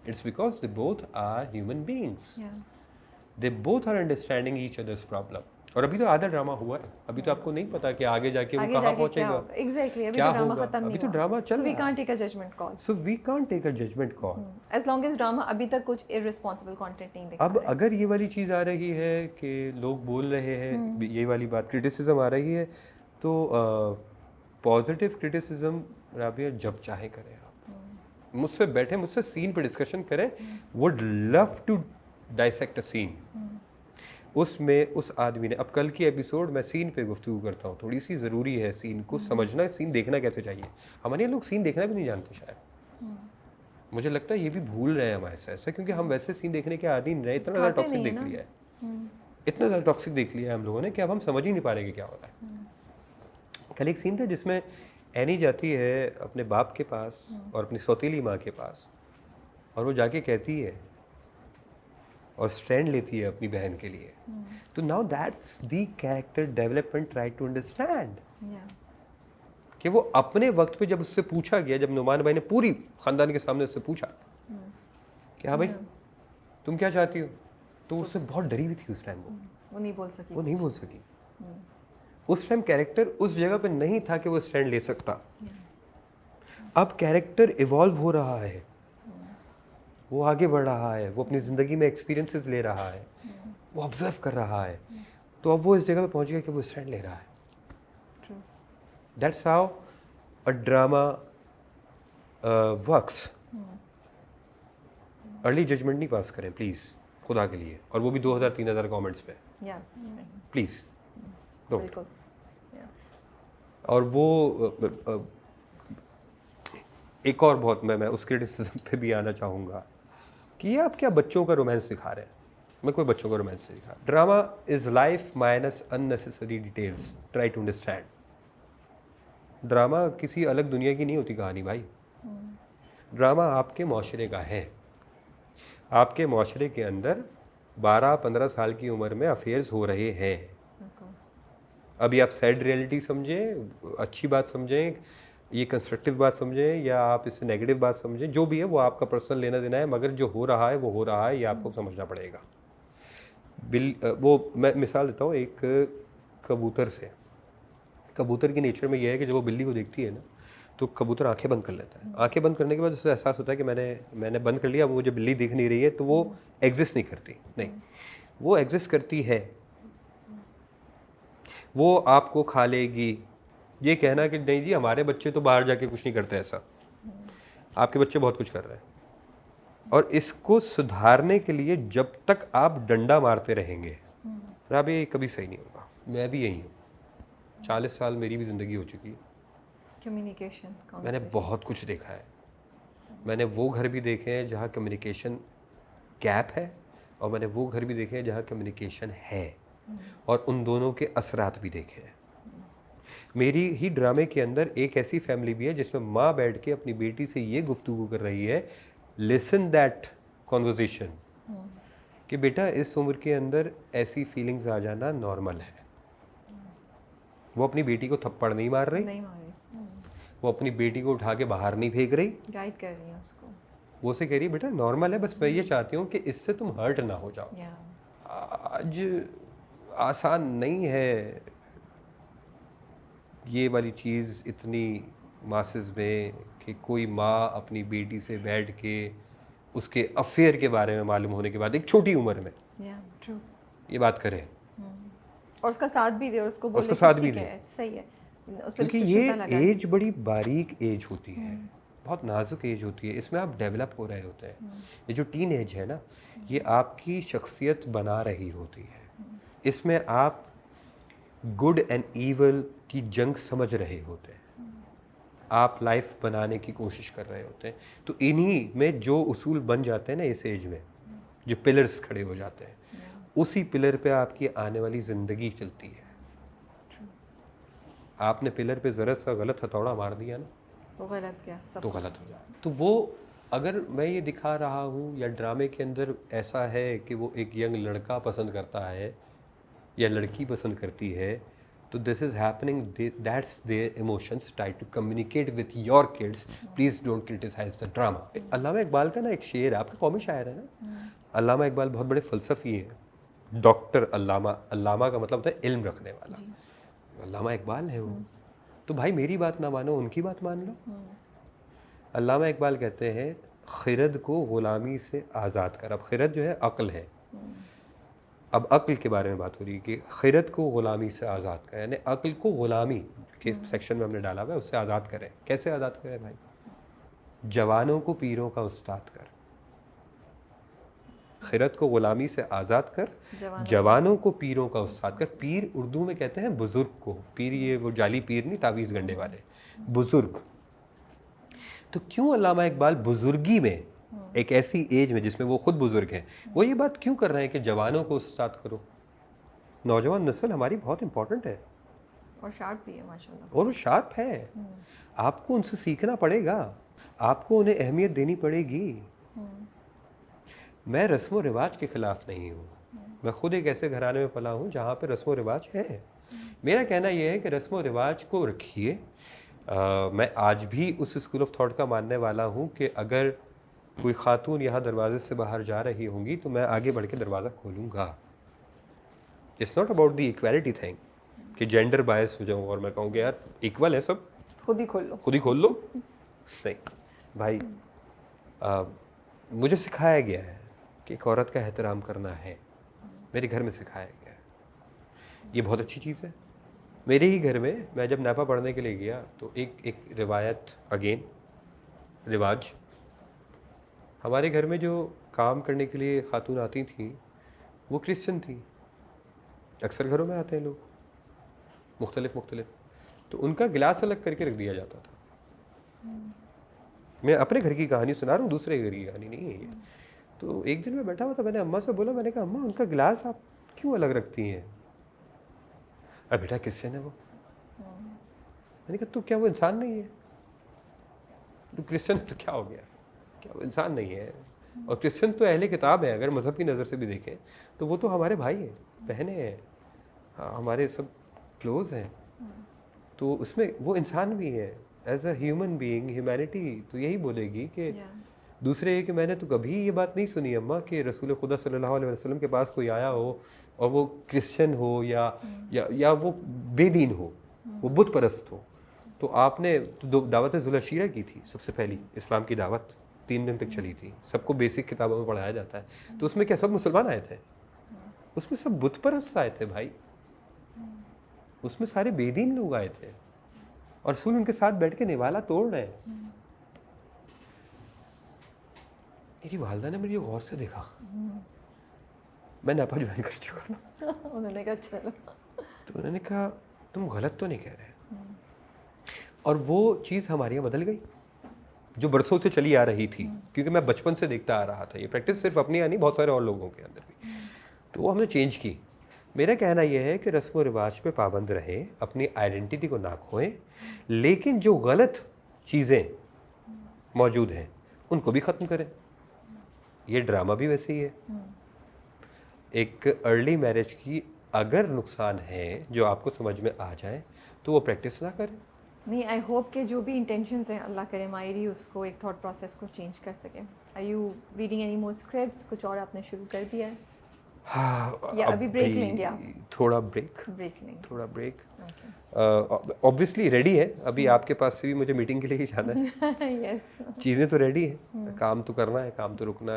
It's because they both are human beings. Yeah. They both are understanding each other's problem. और अभी तो आधा drama हुआ है, अभी तो आपको नहीं पता कि आगे जाके वो आगे कहाँ जाके क्या पहुंचेगा, होगा? Exactly. अभी क्या तो ड्रामा होगा, खत्म नहीं अभी तो हुआ. ड्रामा चल So we रहा can't है. take a judgment call. So we can't take a judgment call. As long as drama अभी तक कुछ irresponsible content नहीं दिखा अब रहा है. अगर ये वाली चीज़ आ रही है कि लोग बोल रहे हैं, ये वाली बात क्रिटिसिज्म आ रही है, तो पॉजिटिव क्रिटिसिज्म राबिया जब चाहे करें आप. मुझसे बैठे, मुझसे सीन पे डिस्कशन करें. Would love to dissect a scene. उसमें उस आदमी ने, अब कल की एपिसोड मैं सीन पे गुफ्तगू करता हूँ, थोड़ी सी ज़रूरी है सीन को समझना, सीन देखना कैसे चाहिए. हमारे यहाँ लोग सीन देखना भी नहीं जानते शायद. मुझे लगता है ये भी भूल रहे हैं हमारे से ऐसा, क्योंकि हम वैसे सीन देखने के आदी नहीं रहे. इतना ज़्यादा टॉक्सिक देख लिया है, इतना ज़्यादा टॉक्सिक देख लिया है हम लोगों ने कि अब हम समझ ही नहीं पा रहे कि क्या हो रहा है. कल एक सीन था जिसमें एनी जाती है अपने बाप के पास और अपनी सौतीली माँ के पास, और वो जाके कहती है और स्टैंड लेती है अपनी बहन के लिए. तो now that's the character development, try to understand Yeah. कि वो अपने वक्त पे जब उससे पूछा गया, जब नुमान भाई ने पूरी खानदान के सामने उससे पूछा कि हाँ भाई तुम क्या चाहती हो, तो उससे बहुत डरी हुई थी उस टाइम. वो नहीं बोल सकी. वो नहीं बोल सकी. उस टाइम कैरेक्टर उस जगह पे नहीं था कि वो स्टैंड ले सकता. अब कैरेक्टर इवॉल्व हो रहा है, वो आगे बढ़ रहा है, वो अपनी ज़िंदगी में एक्सपीरियंसेस ले रहा है, वो ऑब्जर्व कर रहा है, तो अब वो इस जगह पे पहुंच गया कि वो स्टैंड ले रहा है. True. That's how a drama works. Early judgement नहीं पास करें प्लीज़, खुदा के लिए, और वो भी 2000-3000 कमेंट्स पे. Yeah. Please don't. बिल्कुल. Yeah. और वो एक और बहुत, मैं उस क्रिटिसिज्म पे भी आना चाहूँगा कि ये आप क्या बच्चों का रोमांस दिखा रहे हैं. मैं कोई बच्चों का रोमांस नहीं दिखा. Drama is life minus unnecessary details. Try to understand. Drama किसी अलग दुनिया की नहीं होती कहानी भाई. ड्रामा आपके माशरे का है. आपके माशरे के अंदर 12-15 साल की उम्र में अफेयर्स हो रहे हैं. बिल्कुल. अभी आप सैड रियलिटी समझें, अच्छी बात समझें, ये कंस्ट्रक्टिव बात समझें, या आप इसे नेगेटिव बात समझें, जो भी है वो आपका पर्सनल लेना देना है, मगर जो हो रहा है वो हो रहा है, ये आपको समझना पड़ेगा. वो मैं मिसाल देता हूँ एक कबूतर से. कबूतर की नेचर में ये है कि जब वो बिल्ली को देखती है ना, तो कबूतर आंखें बंद कर लेता है. आंखें बंद करने के बाद उसे एहसास होता है कि मैंने बंद कर लिया, वो मुझे बिल्ली दिख नहीं रही है, तो वो एग्जिस्ट नहीं करती. नहीं, वो एग्जिस्ट करती है. वो आपको खा लेगी. ये कहना कि नहीं जी हमारे बच्चे तो बाहर जाके कुछ नहीं करते, ऐसा आपके बच्चे बहुत कुछ कर रहे हैं. और इसको सुधारने के लिए जब तक आप डंडा मारते रहेंगे, राबी कभी सही नहीं होगा. मैं भी यही हूँ. 40 साल मेरी भी ज़िंदगी हो चुकी है. कम्युनिकेशन. मैंने बहुत कुछ देखा है. मैंने वो घर भी देखे हैं जहाँ कम्युनिकेशन गैप है, और मैंने वो घर भी देखे हैं जहाँ कम्युनिकेशन है, और उन दोनों के असरात भी देखे हैं. मेरी ही ड्रामे के अंदर एक ऐसी फैमिली भी है जिसमें माँ बैठ के अपनी बेटी से ये गुफ्तगू कर रही है, लिसन दैट कॉन्वर्जेशन, कि बेटा इस उम्र के अंदर ऐसी फीलिंग्स आ जाना नॉर्मल है. वो अपनी बेटी को थप्पड़ नहीं मार रही, नहीं मारे. वो अपनी बेटी को उठा के बाहर नहीं फेंक रही, गाइड कर रही है उसको. वो से कह रही है बेटा नॉर्मल है, बस मैं ये चाहती हूँ कि इससे तुम हर्ट ना हो जाओ. Yeah. आज आसान नहीं है ये वाली चीज़ इतनी मासेस में कि कोई माँ अपनी बेटी से बैठ के उसके अफेयर के बारे में मालूम होने के बाद एक छोटी उम्र में Yeah. True. ये बात करे, और उसका साथ भी दे, और उसको बोले उसका साथ कि भी ठीक दे. है, सही है. उस पे क्योंकि restrictions ये ना लगाए. एज बड़ी बारीक एज होती है, बहुत नाजुक एज होती है. इसमें आप डेवलप हो रहे होते हैं. ये जो टीन एज है ना, ये आपकी शख्सियत बना रही होती है. इसमें आप गुड एंड ईवल की जंग समझ रहे होते हैं. आप लाइफ बनाने की कोशिश कर रहे होते हैं. तो इन्हीं में जो उसूल बन जाते हैं ना इस एज में, जो पिलर्स खड़े हो जाते हैं, उसी पिलर पे आपकी आने वाली ज़िंदगी चलती है. आपने पिलर पे ज़रा सा गलत हथौड़ा मार दिया ना, तो गलत क्या सब. तो गलत हो जाए. तो वो अगर मैं ये दिखा रहा हूँ, या ड्रामे के अंदर ऐसा है कि वो एक यंग लड़का पसंद करता है या लड़की पसंद करती है, तो this is happening, that's their emotions try to communicate with your kids, please don't criticize the drama. Allama Iqbal का ना एक शेर है, आपका कौमी शायर है ना, अल्लामा इकबाल बहुत बड़े फ़लसफ़ी हैं, डॉक्टर अल्लामा, अल्लामा का मतलब होता है इल्म रखने वाला, अल्लामा इकबाल है वो। तो भाई मेरी बात ना मानो, उनकी बात मान लो। अल्लामा इकबाल कहते हैं खिरद को ग़ुलामी से आज़ाद कर। अब खिरद जो है अक्ल है, अब अक्ल के बारे में बात हो रही है कि खिरद को ग़ुलामी से आज़ाद करें, यानी अक्ल को ग़ुलामी के सेक्शन में हमने डाला हुआ है, उससे आज़ाद करें। कैसे आज़ाद करें भाई? जवानों को पीरों का उस्ताद कर, खिरद को ग़ुलामी से आज़ाद कर, जवानों को पीरों का उस्ताद कर। पीर उर्दू में कहते हैं बुज़ुर्ग को, पीर ये वो जाली पीर नहीं, तावीज़ गंडे वाले, बुज़ुर्ग। तो क्यों अल्लामा इकबाल बुज़ुर्गी में, एक ऐसी एज में जिसमें वो खुद बुज़ुर्ग हैं, वो ये बात क्यों कर रहे हैं कि जवानों को उस्ताद करो? नौजवान नस्ल हमारी बहुत इंपॉर्टेंट है और शार्प भी है माशाल्लाह, और वो शार्प है, आपको उनसे सीखना पड़ेगा, आपको उन्हें अहमियत देनी पड़ेगी। मैं रस्म व रिवाज के ख़िलाफ़ नहीं हूँ, मैं खुद एक ऐसे घराने में पला हूँ जहाँ पे रस्म व रिवाज है। मेरा कहना यह है कि रस्म व रिवाज को रखिए। मैं आज भी उस स्कूल ऑफ थॉट का मानने वाला हूँ कि अगर कोई खातून यहाँ दरवाजे से बाहर जा रही होंगी तो मैं आगे बढ़ के दरवाज़ा खोलूँगा। It's not about the equality thing कि जेंडर बायस हो जाऊँ और मैं कहूँगा यार इक्वल है सब, खुद ही खोल लो, खुद ही खोल लो। नहीं भाई, मुझे सिखाया गया है कि एक औरत का एहतराम करना है, मेरे घर में सिखाया गया है, ये बहुत अच्छी चीज़ है। मेरे ही घर में मैं जब नापा पढ़ने के लिए गया तो एक रिवायत, अगेन रिवाज, हमारे घर में जो काम करने के लिए खातून आती थी वो क्रिश्चियन थी। अक्सर घरों में आते हैं लोग मुख्तलिफ, तो उनका गिलास अलग करके रख दिया जाता था। मैं अपने घर की कहानी सुना रहा हूँ, दूसरे घर की कहानी नहीं है ये। तो एक दिन मैं बैठा हुआ था, मैंने अम्मा से बोला, मैंने कहा अम्मा उनका गिलास आप क्यों अलग रखती हैं? अब बेटा क्रिश्चियन है वो। मैंने कहा तो क्या वो इंसान नहीं है? तो क्रिश्चियन तो क्या हो गया, क्या वो इंसान नहीं है? और क्रिश्चियन तो अहले किताब है, अगर मज़हब की नज़र से भी देखें तो वो तो हमारे भाई हैं, बहनें हैं, हमारे सब क्लोज हैं, तो उसमें वो इंसान भी है as a human being. Humanity तो यही बोलेगी कि दूसरे ये कि मैंने तो कभी ये बात नहीं सुनी अम्मा कि रसूल खुदा सल्लल्लाहु अलैहि वसल्लम के पास कोई आया हो और वो क्रिश्चियन हो या वो बेदीन हो, वो बुत परस्त हो, तो आपने तो दावत ज़ुलशीरा की थी सबसे पहली, इस्लाम की दावत 3 दिन तक चली थी, सबको बेसिक किताबों में पढ़ाया जाता है। तो उसमें क्या सब मुसलमान आए थे? उसमें सब बुत परस्त आए थे भाई, उसमें सारे बेदीन लोग आए थे और रसूल उनके साथ बैठ के निवाला तोड़ रहे हैं। मेरी वालदा ने मुझे गौर से देखा, मैं नापा ज्वाइन कर चुका था। उन्होंने कहा चलो, तो उन्होंने कहा तुम गलत तो नहीं कह रहे। और वो चीज़ हमारे यहाँ बदल गई जो बरसों से चली आ रही थी, क्योंकि मैं बचपन से देखता आ रहा था। ये प्रैक्टिस सिर्फ अपनी या नहीं, बहुत सारे और लोगों के अंदर भी, तो वो हमने चेंज की। मेरा कहना यह है कि रस्म व रिवाज पे पाबंद रहें, अपनी आइडेंटिटी को ना खोएं, लेकिन जो गलत चीज़ें मौजूद हैं उनको भी ख़त्म करें। ये ड्रामा भी वैसे ही है। एक अर्ली मैरिज की अगर नुकसान है जो आपको समझ में आ जाए तो वो प्रैक्टिस ना करें। नहीं, आई होप कि जो भी इंटेंशंस हैं अल्लाह करे मायरी उसको एक थॉट प्रोसेस को चेंज कर सके। Are you reading any more scripts? कुछ और आपने शुरू कर दिया है? हाँ, या अभी ब्रेक लेंगे आप? थोड़ा ब्रेक लेंगे, थोड़ा ब्रेक। ओके, ऑब्वियसली रेडी है, अभी आपके पास से भी मुझे मीटिंग के लिए ही जाना है। यस, चीज़ें तो रेडी है, काम तो करना है, काम तो रुकना